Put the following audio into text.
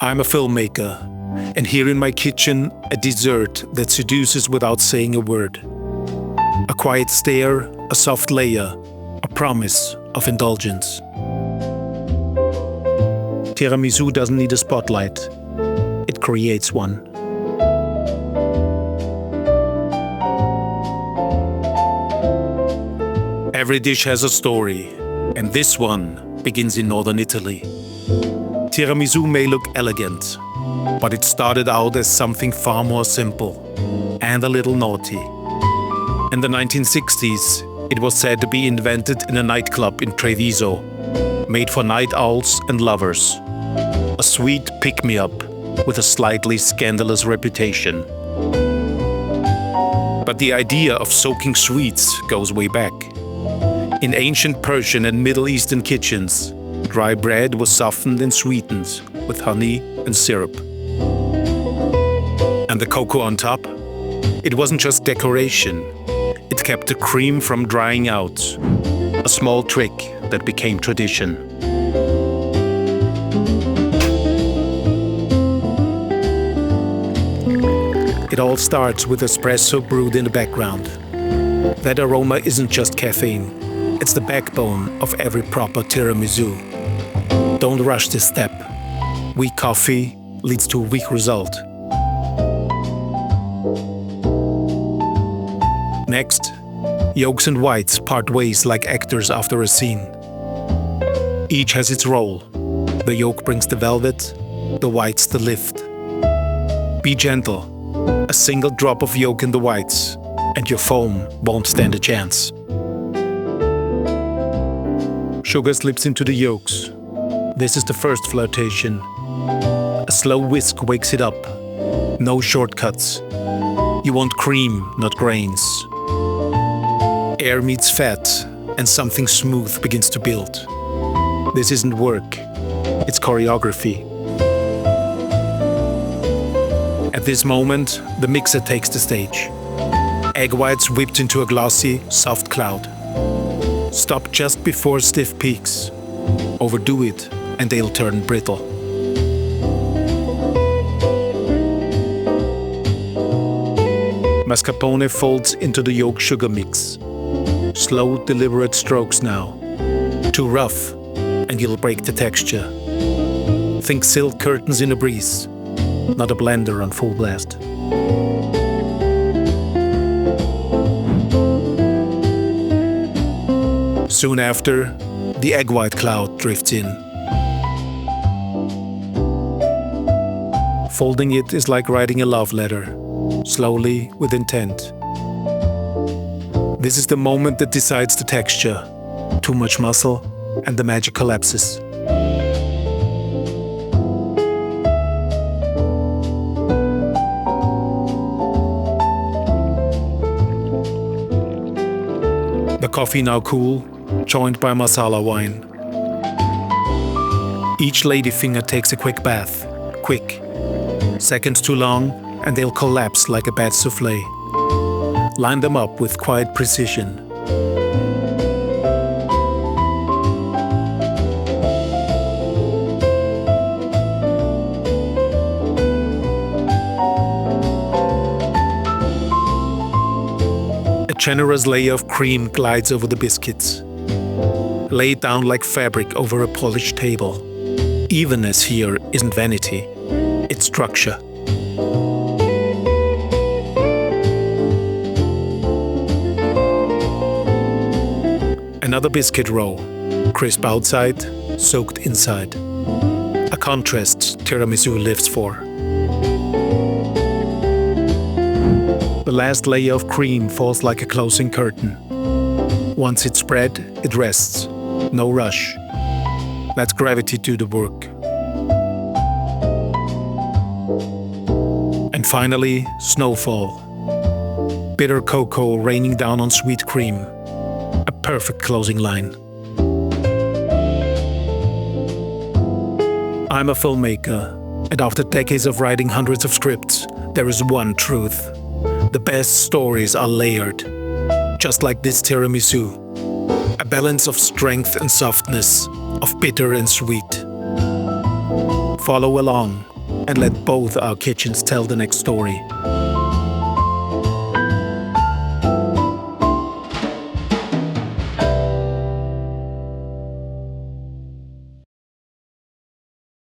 I'm a filmmaker, and here in my kitchen, a dessert that seduces without saying a word. A quiet stare, a soft layer, a promise of indulgence. Tiramisu doesn't need a spotlight. It creates one. Every dish has a story, and this one begins in northern Italy. Tiramisu may look elegant, but it started out as something far more simple and a little naughty. In the 1960s, it was said to be invented in a nightclub in Treviso, made for night owls and lovers. A sweet pick-me-up with a slightly scandalous reputation. But the idea of soaking sweets goes way back. In ancient Persian and Middle Eastern kitchens, dry bread was softened and sweetened with honey and syrup. And the cocoa on top? It wasn't just decoration. It kept the cream from drying out. A small trick that became tradition. It all starts with espresso brewed in the background. That aroma isn't just caffeine. It's the backbone of every proper tiramisu. Don't rush this step. Weak coffee leads to a weak result. Next, yolks and whites part ways like actors after a scene. Each has its role. The yolk brings the velvet, the whites the lift. Be gentle. A single drop of yolk in the whites, and your foam won't stand a chance. Sugar slips into the yolks. This is the first flirtation. A slow whisk wakes it up. No shortcuts. You want cream, not grains. Air meets fat, and something smooth begins to build. This isn't work. It's choreography. At this moment, the mixer takes the stage. Egg whites whipped into a glossy, soft cloud. Stop just before stiff peaks. Overdo it, and they'll turn brittle. Mascarpone folds into the yolk sugar mix. Slow, deliberate strokes now. Too rough, and you'll break the texture. Think silk curtains in a breeze, not a blender on full blast. Soon after, the egg white cloud drifts in. Folding it is like writing a love letter, slowly with intent. This is the moment that decides the texture. Too much muscle, and the magic collapses. The coffee now cool, joined by Marsala wine. Each ladyfinger takes a quick bath. Quick. Seconds too long, and they'll collapse like a bad soufflé. Line them up with quiet precision. A generous layer of cream glides over the biscuits. Lay it down like fabric over a polished table. Evenness here isn't vanity, it's structure. Another biscuit row, crisp outside, soaked inside. A contrast tiramisu lives for. The last layer of cream falls like a closing curtain. Once it's spread, it rests. No rush. Let gravity do the work. And finally, snowfall. Bitter cocoa raining down on sweet cream. A perfect closing line. I'm a filmmaker, and after decades of writing hundreds of scripts, there is one truth. The best stories are layered, just like this tiramisu. A balance of strength and softness, of bitter and sweet. follow along and let both our kitchens tell the next story.